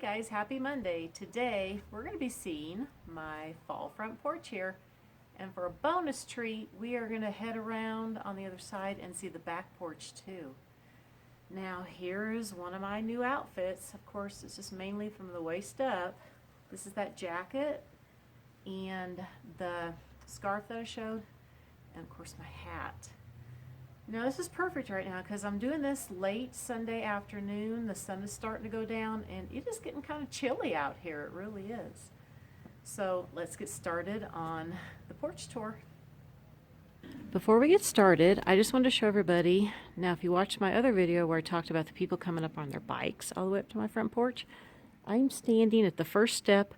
Guys, happy Monday. Today we're going to be seeing my fall front porch here, and for a bonus treat we are going to head around on the other side and see the back porch too. Now here's one of my new outfits. Of course it's just mainly from the waist up. This is that jacket and the scarf that I showed, and of course my hat. Now this is perfect right now because I'm doing this late Sunday afternoon. The sun is starting to go down and it is getting kind of chilly out here. It really is. So let's get started on the porch tour. Before we get started, I just wanted to show everybody, now if you watched my other video where I talked about the people coming up on their bikes all the way up to my front porch, I'm standing at the first step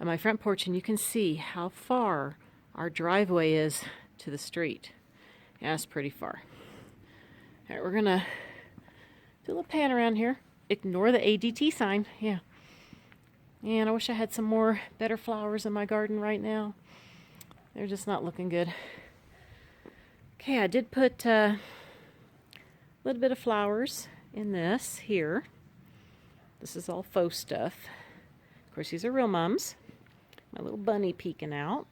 of my front porch and you can see how far our driveway is to the street. Yeah, it's pretty far. All right, we're gonna do a little pan around here. Ignore the ADT sign, yeah. And I wish I had some more better flowers in my garden right now. They're just not looking good. Okay, I did put a little bit of flowers in this here. This is all faux stuff. Of course, these are real mums. My little bunny peeking out.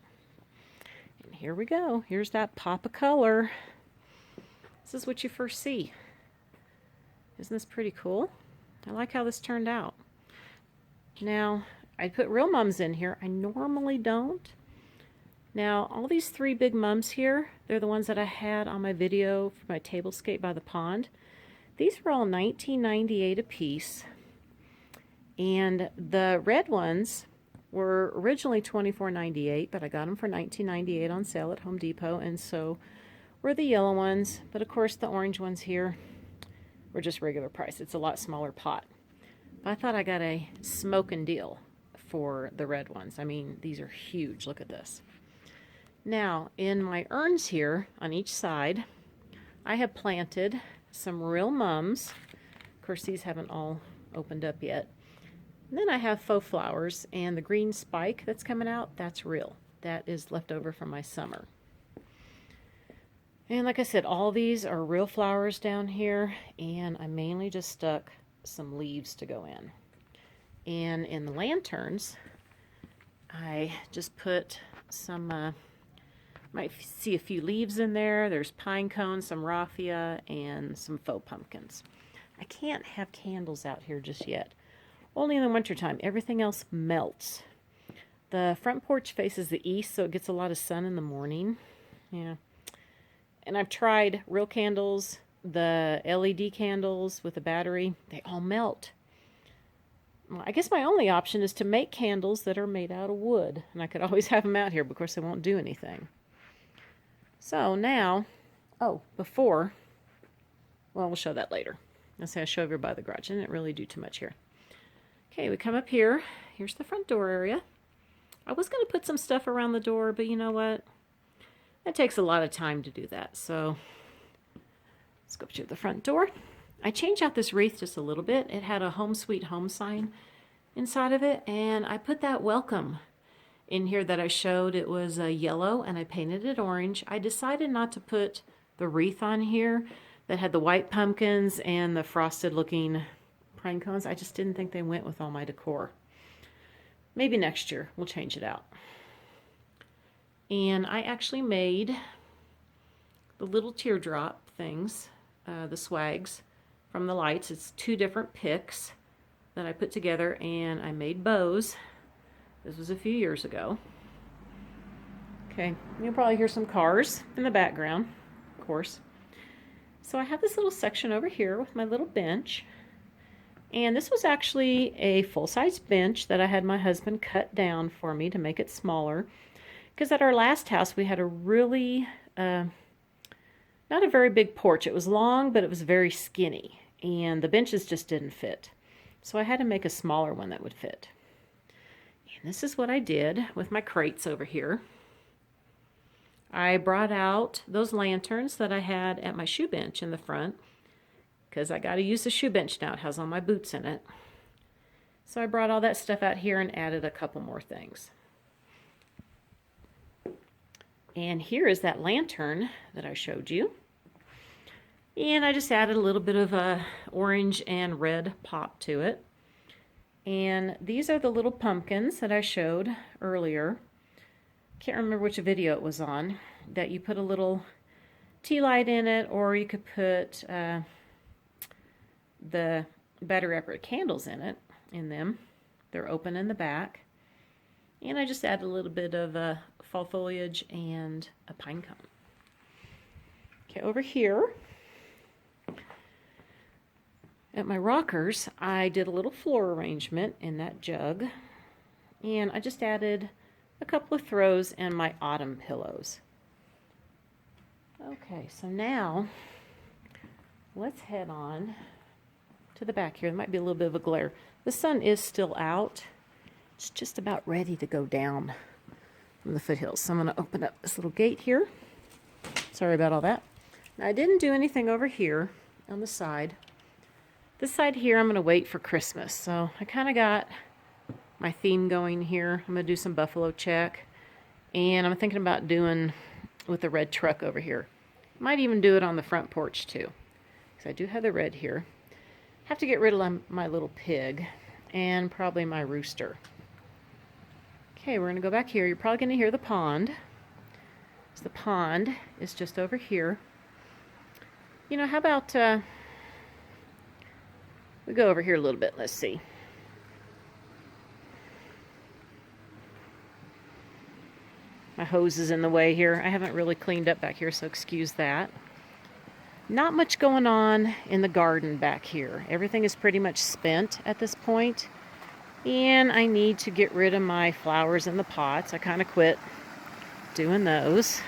And here we go. Here's that pop of color. This is what you first see. Isn't this pretty cool? I like how this turned out. Now, I put real mums in here. I normally don't. Now, all these three big mums here, they're the ones that I had on my video for my tablescape by the pond. These were all $19.98 a piece. And the red ones were originally $24.98, but I got them for $19.98 on sale at Home Depot, and so were the yellow ones, but of course the orange ones here were just regular price. It's a lot smaller pot. But I thought I got a smoking deal for the red ones. I mean, these are huge. Look at this. Now, in my urns here on each side, I have planted some real mums. Of course, these haven't all opened up yet. And then I have faux flowers, and the green spike that's coming out, that's real. That is left over from my summer. And like I said, all these are real flowers down here, and I mainly just stuck some leaves to go in. And in the lanterns, I just put some, might see a few leaves in there. There's pine cones, some raffia, and some faux pumpkins. I can't have candles out here just yet. Only in the wintertime. Everything else melts. The front porch faces the east, so it gets a lot of sun in the morning. Yeah. And I've tried real candles, the LED candles with a battery. They all melt. Well, I guess my only option is to make candles that are made out of wood. And I could always have them out here, but of course they won't do anything. So now, well, we'll show that later. Let's say I show everybody the garage. I didn't really do too much here. Okay, we come up here. Here's the front door area. I was going to put some stuff around the door, but you know what? It takes a lot of time to do that. So let's go up to the front door. I changed out this wreath just a little bit. It had a home sweet home sign inside of it, and I put that welcome in here that I showed. It was yellow, and I painted it orange. I decided not to put the wreath on here that had the white pumpkins and the frosted looking pine cones. I just didn't think they went with all my decor. Maybe next year we'll change it out. And I actually made the little teardrop things, the swags from the lights. It's two different picks that I put together, and I made bows. This was a few years ago. Okay, you'll probably hear some cars in the background, of course. So I have this little section over here with my little bench. And this was actually a full-size bench that I had my husband cut down for me to make it smaller. Because at our last house, we had a really, not a very big porch. It was long, but it was very skinny. And the benches just didn't fit. So I had to make a smaller one that would fit. And this is what I did with my crates over here. I brought out those lanterns that I had at my shoe bench in the front. Because I got to use the shoe bench now. It has all my boots in it. So I brought all that stuff out here and added a couple more things. And here is that lantern that I showed you. And I just added a little bit of orange and red pop to it. And these are the little pumpkins that I showed earlier. Can't remember which video it was on, that you put a little tea light in it, or you could put the battery operated candles in them. They're open in the back. And I just added a little bit of fall foliage and a pine cone. Okay, over here at my rockers, I did a little floor arrangement in that jug, and I just added a couple of throws and my autumn pillows. Okay, so now let's head on to the back here. There might be a little bit of a glare. The sun is still out. It's just about ready to go down from the foothills. So I'm going to open up this little gate here. Sorry about all that. Now, I didn't do anything over here on the side. This side here, I'm going to wait for Christmas. So I kind of got my theme going here. I'm going to do some buffalo check. And I'm thinking about doing with the red truck over here. Might even do it on the front porch too, because I do have the red here. Have to get rid of my little pig and probably my rooster. Okay, we're going to go back here. You're probably going to hear the pond. So the pond is just over here. You know, how about we go over here a little bit. Let's see. My hose is in the way here. I haven't really cleaned up back here, so excuse that. Not much going on in the garden back here. Everything is pretty much spent at this point. And I need to get rid of my flowers in the pots. I kind of quit doing those.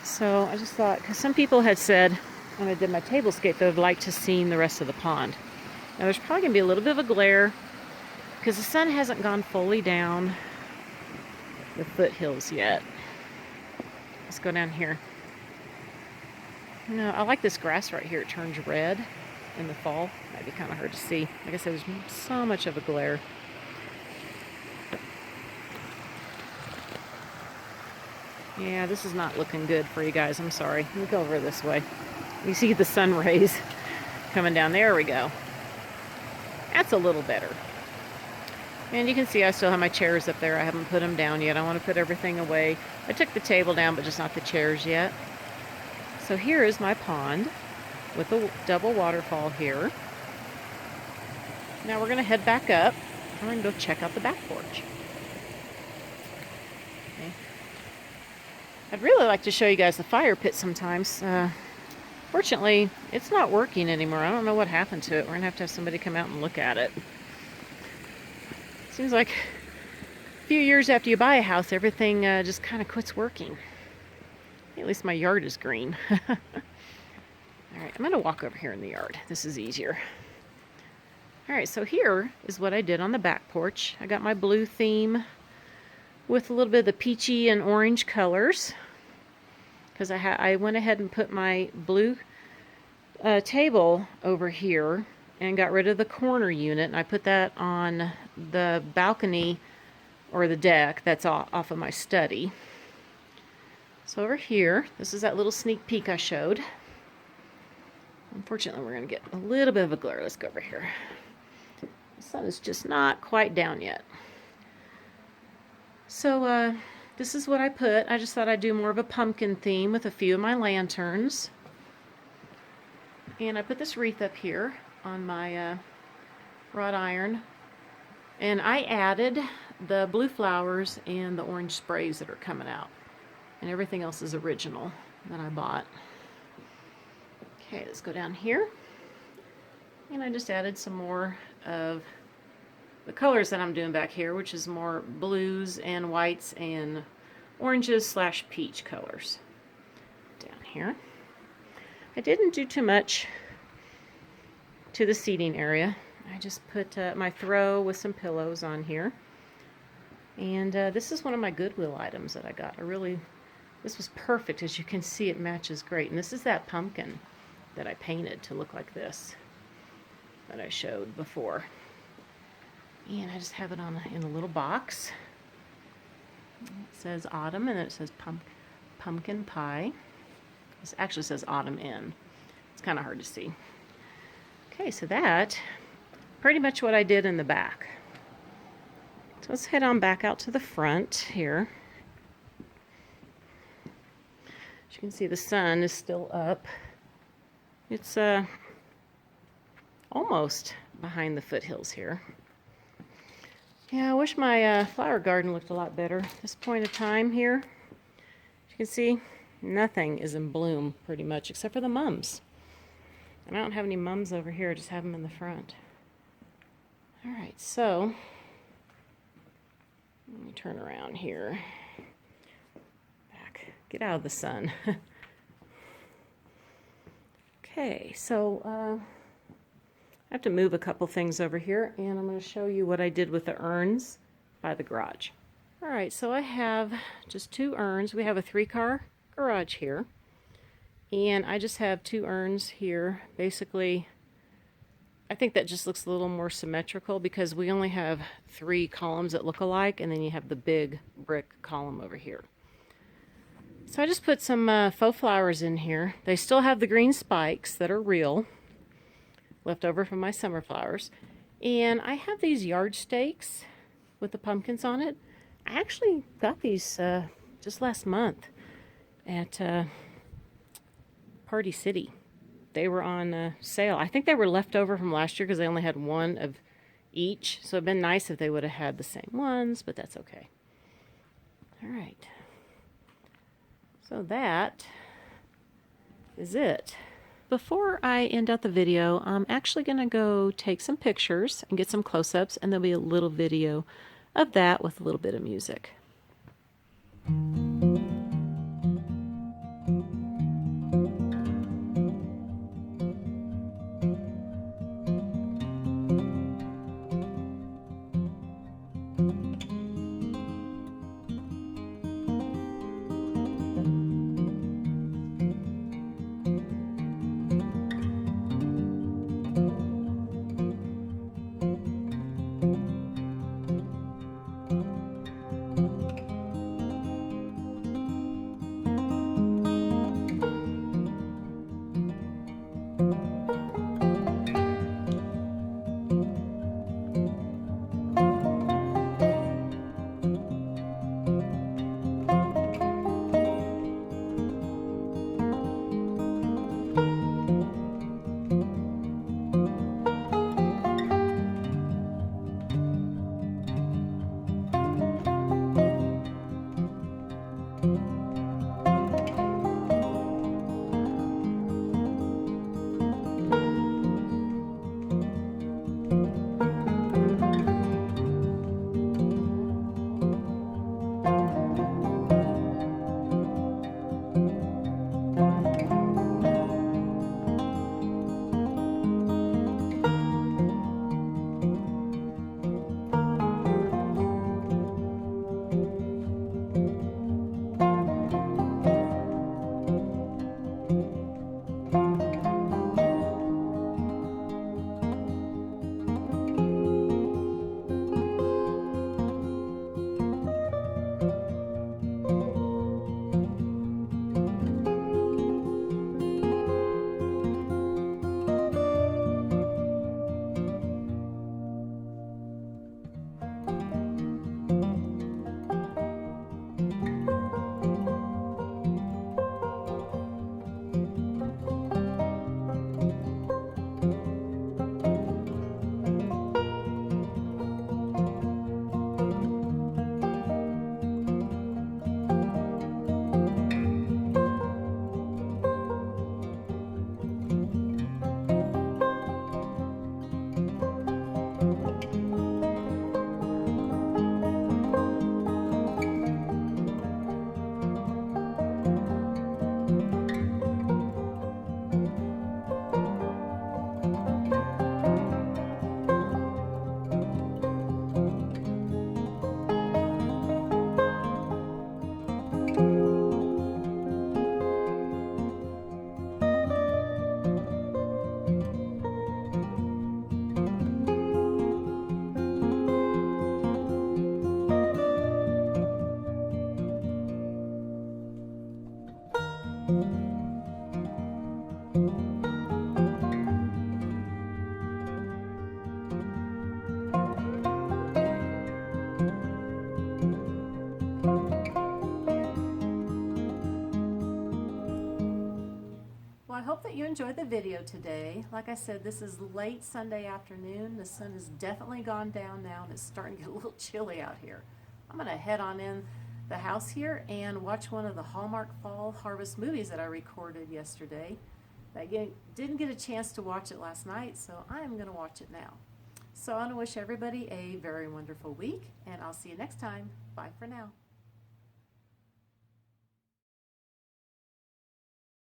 So I just thought, because some people had said when I did my tablescape, they would like to see the rest of the pond. Now there's probably going to be a little bit of a glare because the sun hasn't gone fully down the foothills yet. Let's go down here. You know, I like this grass right here. It turns red in the fall. Might be kind of hard to see. Like I said, there's so much of a glare. Yeah, this is not looking good for you guys. I'm sorry. Let me go over this way. You see the sun rays coming down. There we go. That's a little better. And you can see I still have my chairs up there. I haven't put them down yet. I want to put everything away. I took the table down, but just not the chairs yet. So here is my pond with a double waterfall here. Now we're going to head back up. We're going to go check out the back porch. Okay. I'd really like to show you guys the fire pit sometimes. Fortunately, it's not working anymore. I don't know what happened to it. We're going to have somebody come out and look at it. Seems like a few years after you buy a house, everything just kind of quits working. At least my yard is green. All right, I'm going to walk over here in the yard. This is easier. All right, so here is what I did on the back porch. I got my blue theme with a little bit of the peachy and orange colors, because I went ahead and put my blue table over here and got rid of the corner unit, and I put that on the balcony or the deck that's off of my study. So over here, this is that little sneak peek I showed. Unfortunately, we're going to get a little bit of a glare. Let's go over here. The sun is just not quite down yet. So this is what I put. I just thought I'd do more of a pumpkin theme with a few of my lanterns. And I put this wreath up here on my wrought iron. And I added the blue flowers and the orange sprays that are coming out. And everything else is original that I bought. Okay, let's go down here. And I just added some more of the colors that I'm doing back here, which is more blues and whites and oranges / peach colors down here. I didn't do too much to the seating area. I just put my throw with some pillows on here. And this is one of my Goodwill items that I got. This was perfect. As you can see, it matches great. And this is that pumpkin that I painted to look like this that I showed before. And I just have it in a little box. It says autumn, and then it says pumpkin pie. This actually says autumn in. It's kind of hard to see. Okay, so that pretty much what I did in the back. So let's head on back out to the front here. As you can see, the sun is still up. It's almost behind the foothills here. Yeah, I wish my flower garden looked a lot better at this point of time here. As you can see, nothing is in bloom pretty much except for the mums. And I don't have any mums over here, I just have them in the front. Alright, so let me turn around here. Back. Get out of the sun. Okay, so I have to move a couple things over here, and I'm going to show you what I did with the urns by the garage. Alright, so I have just 2 urns. We have a 3-car garage here. And I just have 2 urns here. Basically, I think that just looks a little more symmetrical because we only have 3 columns that look alike, and then you have the big brick column over here. So I just put some faux flowers in here. They still have the green spikes that are real, left over from my summer flowers. And I have these yard stakes with the pumpkins on it. I actually got these just last month at Party City. They were on sale. I think they were left over from last year because they only had 1 of each. So it'd been nice if they would have had the same ones, but that's okay. All right. So that is it. Before I end out the video, I'm actually going to go take some pictures and get some close-ups, and there'll be a little video of that with a little bit of music. enjoyed the video today. Like I said, this is late Sunday afternoon. The sun has definitely gone down now and it's starting to get a little chilly out here. I'm going to head on in the house here and watch one of the Hallmark Fall Harvest movies that I recorded yesterday. I didn't get a chance to watch it last night, so I'm going to watch it now. So I want to wish everybody a very wonderful week, and I'll see you next time. Bye for now.